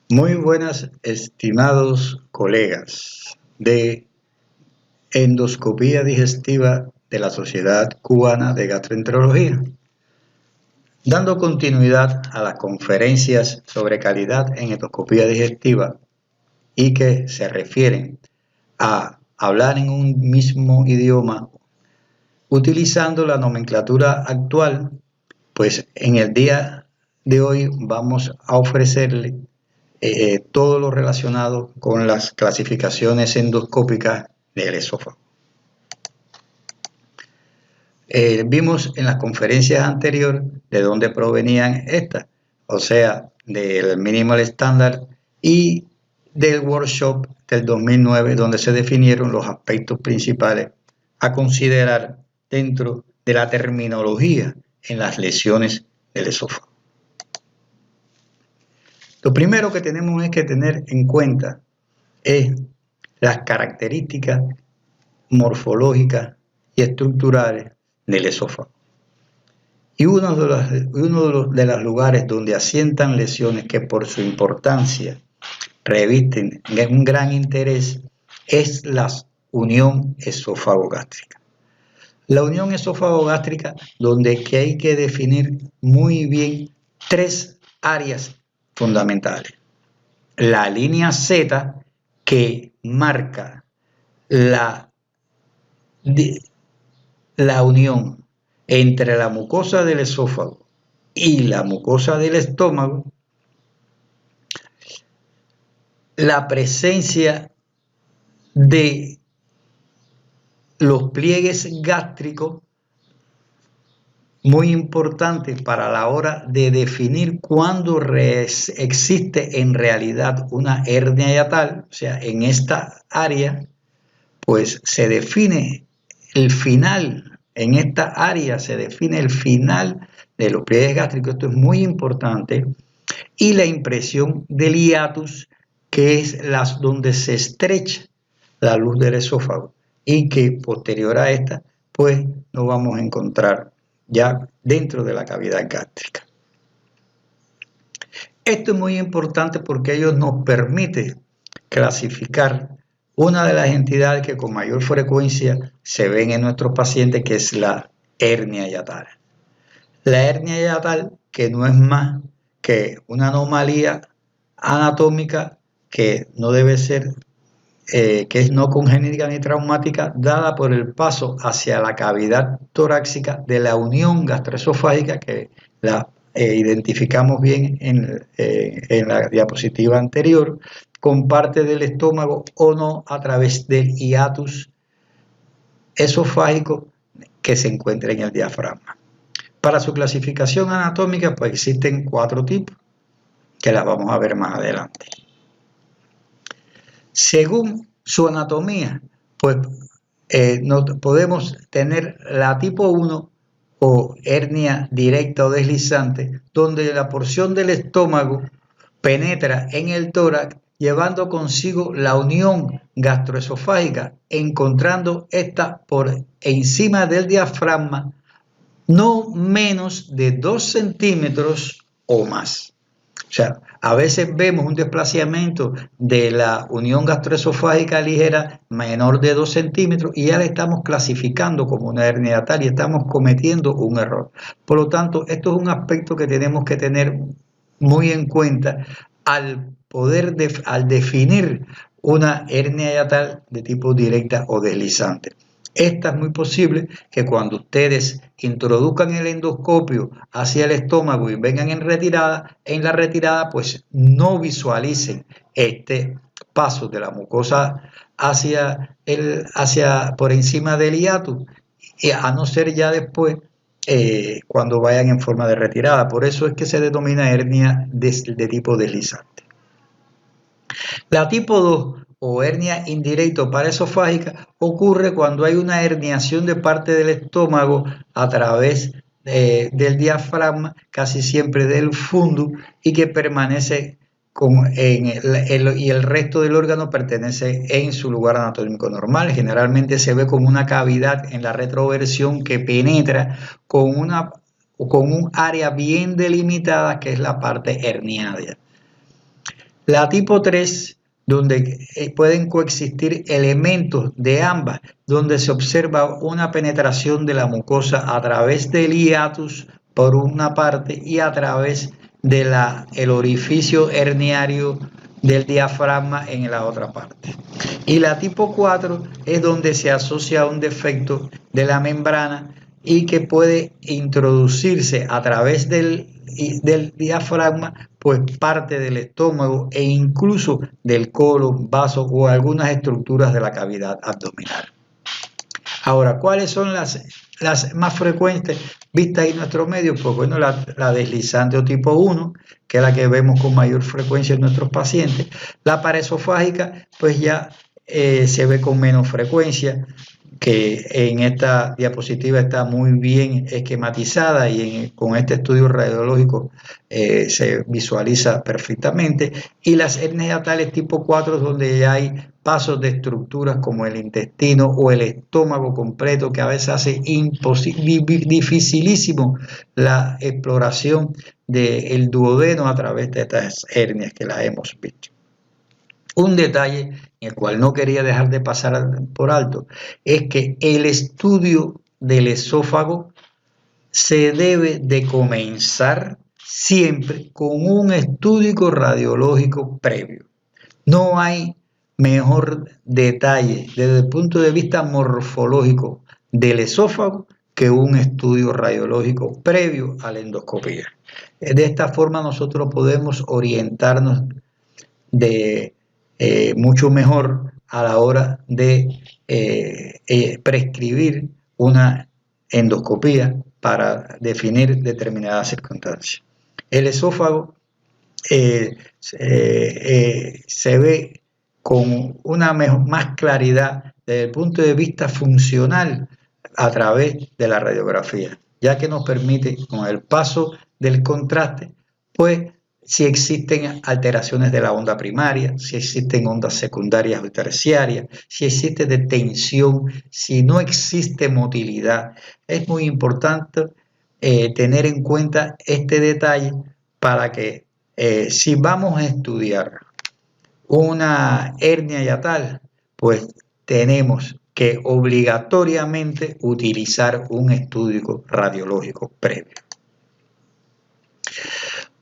Muy buenas, estimados colegas de Endoscopía Digestiva de la Sociedad Cubana de Gastroenterología. Dando continuidad a las conferencias sobre calidad en endoscopía digestiva y que se refieren a hablar en un mismo idioma utilizando la nomenclatura actual, pues en el día de hoy vamos a ofrecerle todo lo relacionado con las clasificaciones endoscópicas del esófago. Vimos en las conferencias anteriores de dónde provenían estas, o sea, del Minimal Standard y del workshop del 2009, donde se definieron los aspectos principales a considerar dentro de la terminología en las lesiones del esófago. Lo primero que tenemos que tener en cuenta es las características morfológicas y estructurales del esófago. Y uno de los lugares donde asientan lesiones que por su importancia revisten un gran interés es la unión esófago-gástrica. La unión esófago-gástrica, donde hay que definir muy bien tres áreas fundamentales. La línea Z, que marca la unión entre la mucosa del esófago y la mucosa del estómago, la presencia de los pliegues gástricos, muy importante para la hora de definir cuándo existe en realidad una hernia hiatal. O sea, en esta área pues se define el final, en esta área se define el final de los pliegues gástricos. Esto es muy importante. Y la impresión del hiatus, que es donde se estrecha la luz del esófago y que posterior a esta pues nos vamos a encontrar ya dentro de la cavidad gástrica. Esto es muy importante porque ello nos permite clasificar una de las entidades que con mayor frecuencia se ven en nuestros pacientes, que es la hernia hiatal. La hernia hiatal, que no es más que una anomalía anatómica que no debe ser, que es no congénita ni traumática, dada por el paso hacia la cavidad torácica de la unión gastroesofágica, que la identificamos bien en la diapositiva anterior, con parte del estómago o no a través del hiatus esofágico que se encuentra en el diafragma. Para su clasificación anatómica pues existen 4 tipos que las vamos a ver más adelante. Según su anatomía, pues podemos tener la tipo 1 o hernia directa o deslizante, donde la porción del estómago penetra en el tórax, llevando consigo la unión gastroesofágica, encontrando esta por encima del diafragma no menos de 2 centímetros o más. O sea, a veces vemos un desplazamiento de la unión gastroesofágica ligera menor de 2 centímetros y ya la estamos clasificando como una hernia hiatal y estamos cometiendo un error. Por lo tanto, esto es un aspecto que tenemos que tener muy en cuenta al definir una hernia hiatal de tipo directa o deslizante. Esta es muy posible que cuando ustedes introduzcan el endoscopio hacia el estómago y vengan en la retirada pues no visualicen este paso de la mucosa por encima del hiatus, a no ser ya después cuando vayan en forma de retirada. Por eso es que se denomina hernia de tipo deslizante. La tipo 2 o hernia indirecta o paraesofágica ocurre cuando hay una herniación de parte del estómago a través del diafragma, casi siempre del fundus, y que permanece y el resto del órgano pertenece en su lugar anatómico normal. Generalmente se ve como una cavidad en la retroversión que penetra con un área bien delimitada que es la parte herniada. La tipo 3, donde pueden coexistir elementos de ambas, donde se observa una penetración de la mucosa a través del hiatus por una parte y a través del orificio herniario del diafragma en la otra parte. Y la tipo 4 es donde se asocia un defecto de la membrana y que puede introducirse a través del diafragma, pues parte del estómago e incluso del colon, vaso o algunas estructuras de la cavidad abdominal. Ahora, ¿cuáles son las más frecuentes vistas en nuestro medio? Pues bueno, la deslizante o tipo 1, que es la que vemos con mayor frecuencia en nuestros pacientes. La paraesofágica, pues ya se ve con menos frecuencia, que en esta diapositiva está muy bien esquematizada y con este estudio radiológico se visualiza perfectamente. Y las hernias hiatales tipo 4, donde ya hay pasos de estructuras como el intestino o el estómago completo, que a veces hace dificilísimo la exploración del duodeno a través de estas hernias que las hemos visto. Un detalle en el cual no quería dejar de pasar por alto es que el estudio del esófago se debe de comenzar siempre con un estudio radiológico previo. No hay mejor detalle desde el punto de vista morfológico del esófago que un estudio radiológico previo a la endoscopía. De esta forma nosotros podemos orientarnos de mucho mejor a la hora de prescribir una endoscopía para definir determinadas circunstancias. El esófago se ve con una más claridad desde el punto de vista funcional a través de la radiografía, ya que nos permite, con el paso del contraste, pues si existen alteraciones de la onda primaria, si existen ondas secundarias o terciarias, si existe detención, si no existe motilidad. Es muy importante tener en cuenta este detalle para que si vamos a estudiar una hernia hiatal, pues tenemos que obligatoriamente utilizar un estudio radiológico previo.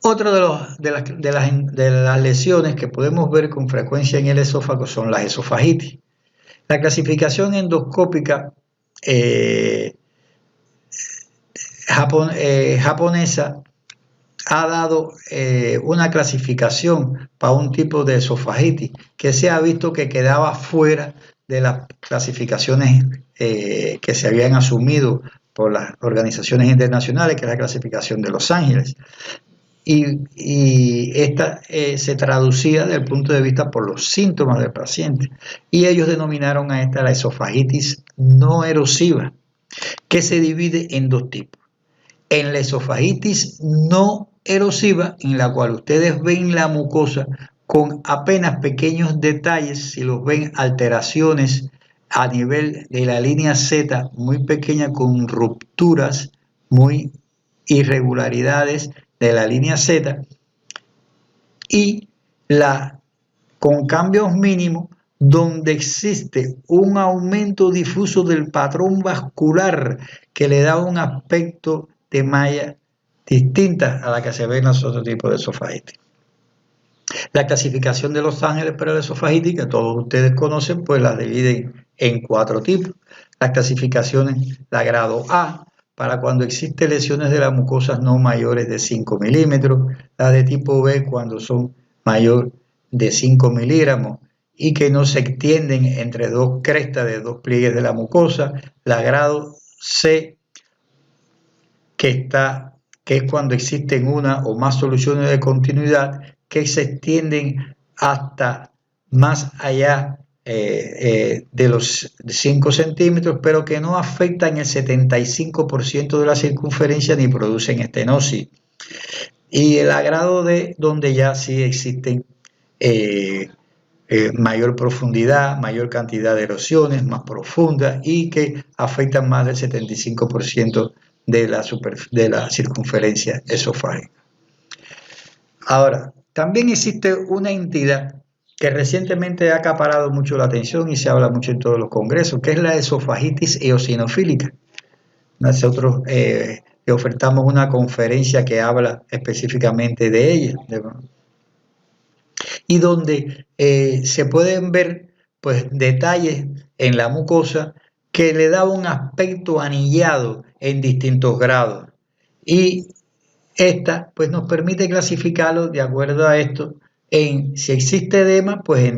Otra de las lesiones que podemos ver con frecuencia en el esófago son las esofagitis. La clasificación endoscópica japonesa ha dado una clasificación para un tipo de esofagitis que se ha visto que quedaba fuera de las clasificaciones que se habían asumido por las organizaciones internacionales, que es la clasificación de Los Ángeles. Y esta se traducía desde el punto de vista por los síntomas del paciente. Y ellos denominaron a esta la esofagitis no erosiva, que se divide en dos tipos. En la esofagitis no erosiva, en la cual ustedes ven la mucosa con apenas pequeños detalles, si los ven alteraciones a nivel de la línea Z muy pequeña con rupturas, muy irregularidades de la línea Z, y con cambios mínimos donde existe un aumento difuso del patrón vascular que le da un aspecto de malla distinta a la que se ve en los otros tipos de esofagitis. La clasificación de Los Ángeles para la esofagitis, que todos ustedes conocen, pues la dividen en 4 tipos. Las clasificaciones, la grado A, para cuando existen lesiones de las mucosas no mayores de 5 milímetros, la de tipo B cuando son mayor de 5 miligramos y que no se extienden entre dos crestas de dos pliegues de la mucosa, la grado C, que es cuando existen una o más soluciones de continuidad que se extienden hasta más allá de los 5 centímetros, pero que no afectan el 75% de la circunferencia ni producen estenosis. Y el agrado de donde ya sí existen mayor profundidad, mayor cantidad de erosiones, más profundas y que afectan más del 75% de la circunferencia esofágica. Ahora, también existe una entidad que recientemente ha acaparado mucho la atención y se habla mucho en todos los congresos, que es la esofagitis eosinofílica. Nosotros le ofertamos una conferencia que habla específicamente de ella, y donde se pueden ver pues detalles en la mucosa que le da un aspecto anillado en distintos grados, y esta pues nos permite clasificarlo de acuerdo a esto en si existe edema, pues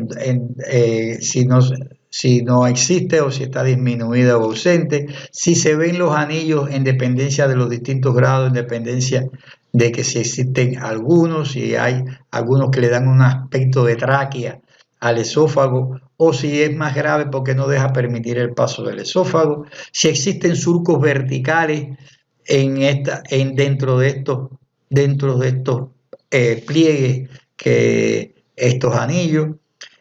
si no existe o si está disminuida o ausente, si se ven los anillos en dependencia de los distintos grados, en dependencia de que si existen algunos, si hay algunos que le dan un aspecto de tráquea al esófago, o si es más grave porque no deja permitir el paso del esófago, si existen surcos verticales dentro de estos pliegues, estos anillos,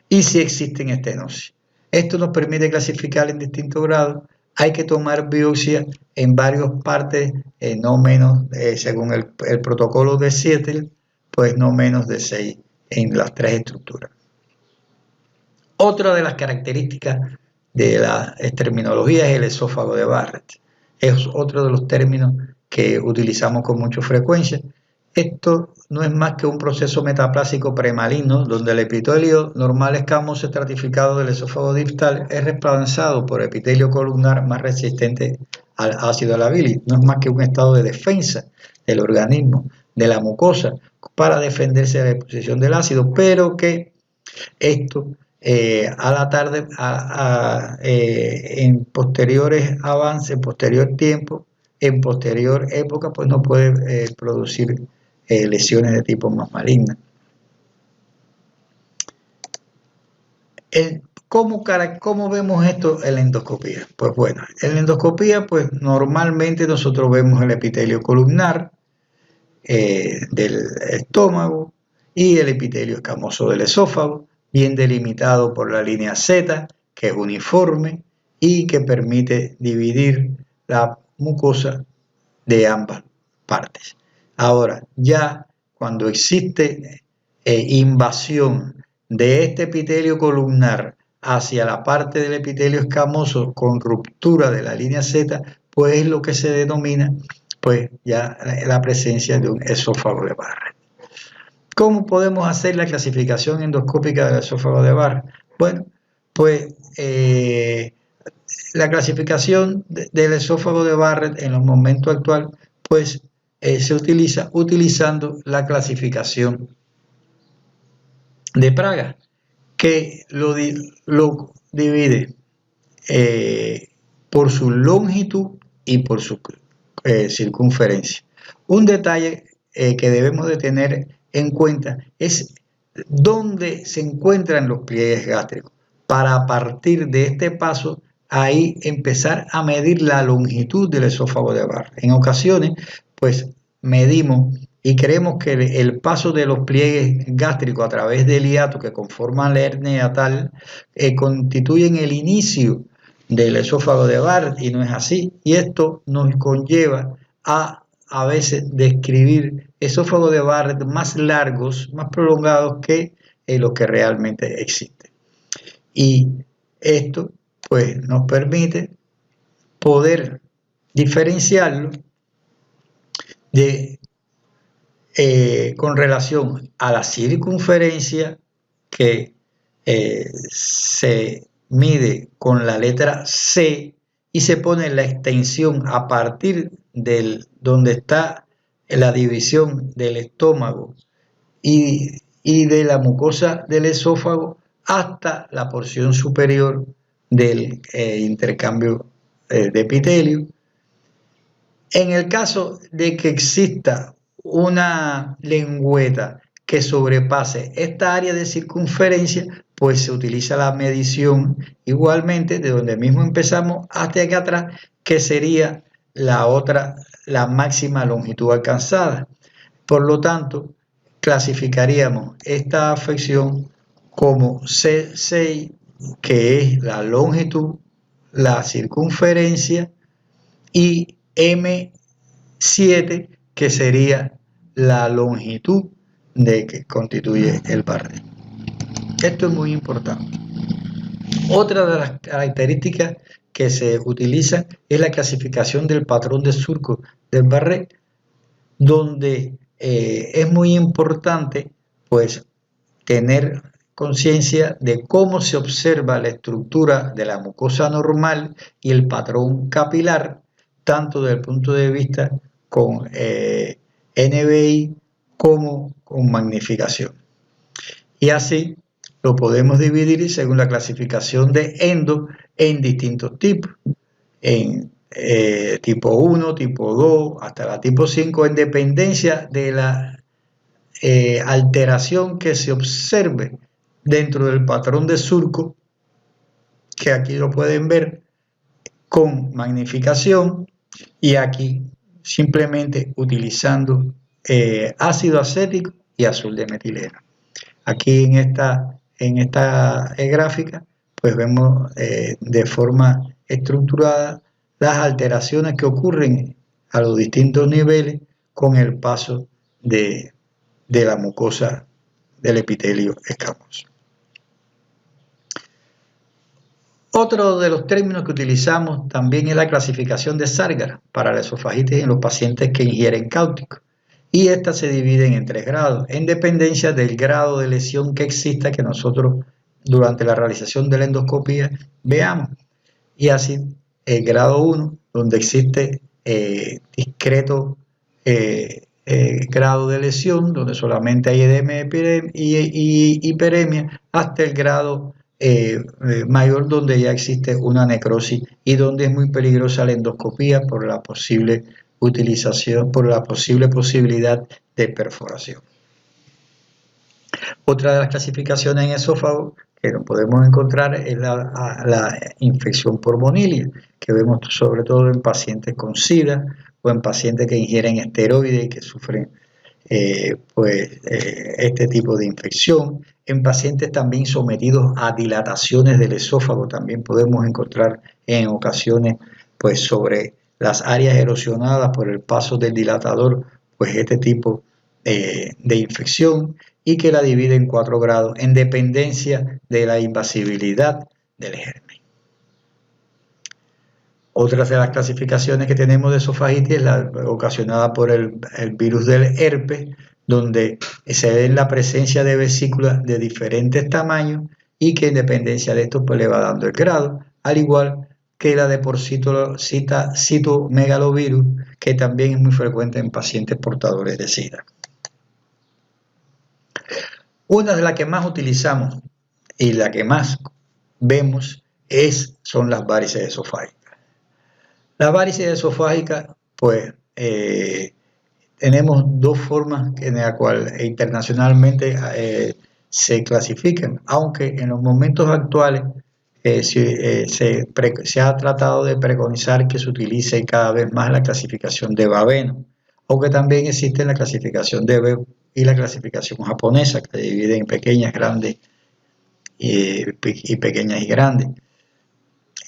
y si existen estenosis. Esto nos permite clasificar en distintos grados. Hay que tomar biopsia en varias partes, no menos, según el protocolo de Seattle, pues no menos de 6 en las 3 estructuras. Otra de las características de la terminología es el esófago de Barrett. Es otro de los términos que utilizamos con mucha frecuencia. Esto no es más que un proceso metaplásico premaligno donde el epitelio normal escamoso estratificado del esófago distal es reemplazado por epitelio columnar más resistente al ácido labilis. No es más que un estado de defensa del organismo, de la mucosa, para defenderse de la exposición del ácido, pero que esto a la tarde, en posteriores avances, en posterior tiempo, en posterior época, pues no puede producir lesiones de tipo más malignas. ¿Cómo vemos esto en la endoscopía? Pues bueno, en la endoscopía, pues normalmente nosotros vemos el epitelio columnar del estómago y el epitelio escamoso del esófago, bien delimitado por la línea Z, que es uniforme y que permite dividir la mucosa de ambas partes. Ahora, ya cuando existe invasión de este epitelio columnar hacia la parte del epitelio escamoso con ruptura de la línea Z, pues es lo que se denomina pues ya la presencia de un esófago de Barrett. ¿Cómo podemos hacer la clasificación endoscópica del esófago de Barrett? Bueno, pues la clasificación del esófago de Barrett en los momentos actuales pues se utiliza utilizando la clasificación de Praga, que lo divide por su longitud y por su circunferencia. Un detalle que debemos de tener en cuenta es dónde se encuentran los pliegues gástricos, para a partir de este paso ahí empezar a medir la longitud del esófago de Barrett. En ocasiones pues medimos y creemos que el paso de los pliegues gástricos a través del hiato que conforman la hernia tal constituyen el inicio del esófago de Barrett, y no es así, y esto nos conlleva a veces describir esófagos de Barrett más largos, más prolongados que los que realmente existen. Y esto pues nos permite poder diferenciarlo con relación a la circunferencia que se mide con la letra C y se pone la extensión a partir de donde está la división del estómago y de la mucosa del esófago hasta la porción superior del intercambio de epitelio. En el caso de que exista una lengüeta que sobrepase esta área de circunferencia, pues se utiliza la medición igualmente de donde mismo empezamos hasta acá atrás, que sería la máxima longitud alcanzada. Por lo tanto, clasificaríamos esta afección como C6, que es la longitud, la circunferencia, y M7, que sería la longitud de que constituye el Barré. Esto es muy importante. Otra de las características que se utilizan es la clasificación del patrón de surco del Barré, donde es muy importante pues tener conciencia de cómo se observa la estructura de la mucosa normal y el patrón capilar, tanto desde el punto de vista con NBI como con magnificación. Y así lo podemos dividir según la clasificación de endo en distintos tipos, en tipo 1, tipo 2, hasta la tipo 5, en dependencia de la alteración que se observe dentro del patrón de surco, que aquí lo pueden ver con magnificación, y aquí simplemente utilizando ácido acético y azul de metileno. Aquí en esta gráfica pues vemos de forma estructurada las alteraciones que ocurren a los distintos niveles con el paso de la mucosa del epitelio escamoso. Otro de los términos que utilizamos también es la clasificación de Sargar para la esofagitis en los pacientes que ingieren cáustico. Y estas se dividen en 3 grados, en dependencia del grado de lesión que exista que nosotros durante la realización de la endoscopía veamos. Y así el grado 1, donde existe discreto grado de lesión, donde solamente hay edema y hiperemia, hasta el grado mayor, donde ya existe una necrosis y donde es muy peligrosa la endoscopía por la posible utilización, por la posible posibilidad de perforación. Otra de las clasificaciones en esófago que nos podemos encontrar es la infección por Bonilla, que vemos sobre todo en pacientes con SIDA o en pacientes que ingieren esteroides y que sufren este tipo de infección. En pacientes también sometidos a dilataciones del esófago también podemos encontrar en ocasiones pues sobre las áreas erosionadas por el paso del dilatador pues este tipo de infección, y que la divide en 4 grados en dependencia de la invasibilidad del germen. Otra de las clasificaciones que tenemos de esofagitis es la ocasionada por el virus del herpes, donde se ve la presencia de vesículas de diferentes tamaños y que en dependencia de esto pues le va dando el grado, al igual que la de citomegalovirus, que también es muy frecuente en pacientes portadores de SIDA. Una de las que más utilizamos y la que más vemos son las varices esofágicas. Las varices esofágicas, pues, tenemos 2 formas en las cuales internacionalmente se clasifican, aunque en los momentos actuales se ha tratado de preconizar que se utilice cada vez más la clasificación de Babeno, aunque también existe la clasificación de Bev y la clasificación japonesa, que se divide en pequeñas, grandes y pequeñas y grandes.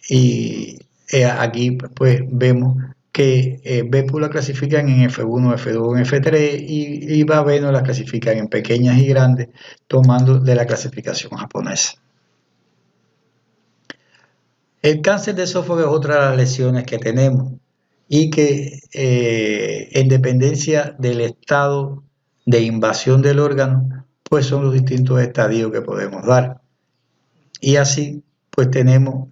Y aquí pues vemos que Bepu la clasifican en F1, F2, F3 y Babeno la clasifican en pequeñas y grandes, tomando de la clasificación japonesa. El cáncer de esófago es otra de las lesiones que tenemos y que en dependencia del estado de invasión del órgano, pues son los distintos estadios que podemos dar. Y así, pues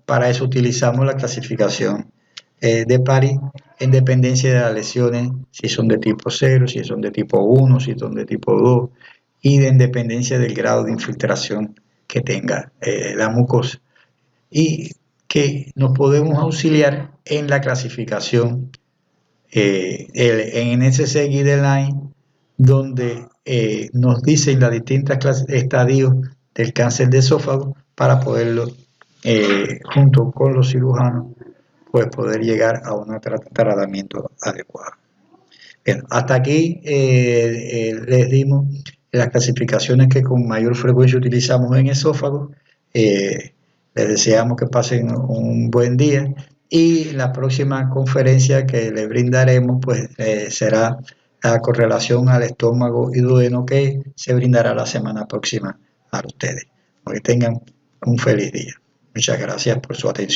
para eso utilizamos la clasificación de París en dependencia de las lesiones, si son de tipo 0, si son de tipo 1, si son de tipo 2, y en dependencia del grado de infiltración que tenga la mucosa. Y que nos podemos auxiliar en la clasificación en NSC Guideline, donde nos dicen las distintas estadios del cáncer de esófago para poderlo, junto con los cirujanos, pues poder llegar a un tratamiento adecuado. Bien, hasta aquí les dimos las clasificaciones que con mayor frecuencia utilizamos en esófago. Les deseamos que pasen un buen día y la próxima conferencia que les brindaremos pues será con relación al estómago y duodeno que se brindará la semana próxima a ustedes. Que tengan un feliz día. Muchas gracias por su atención.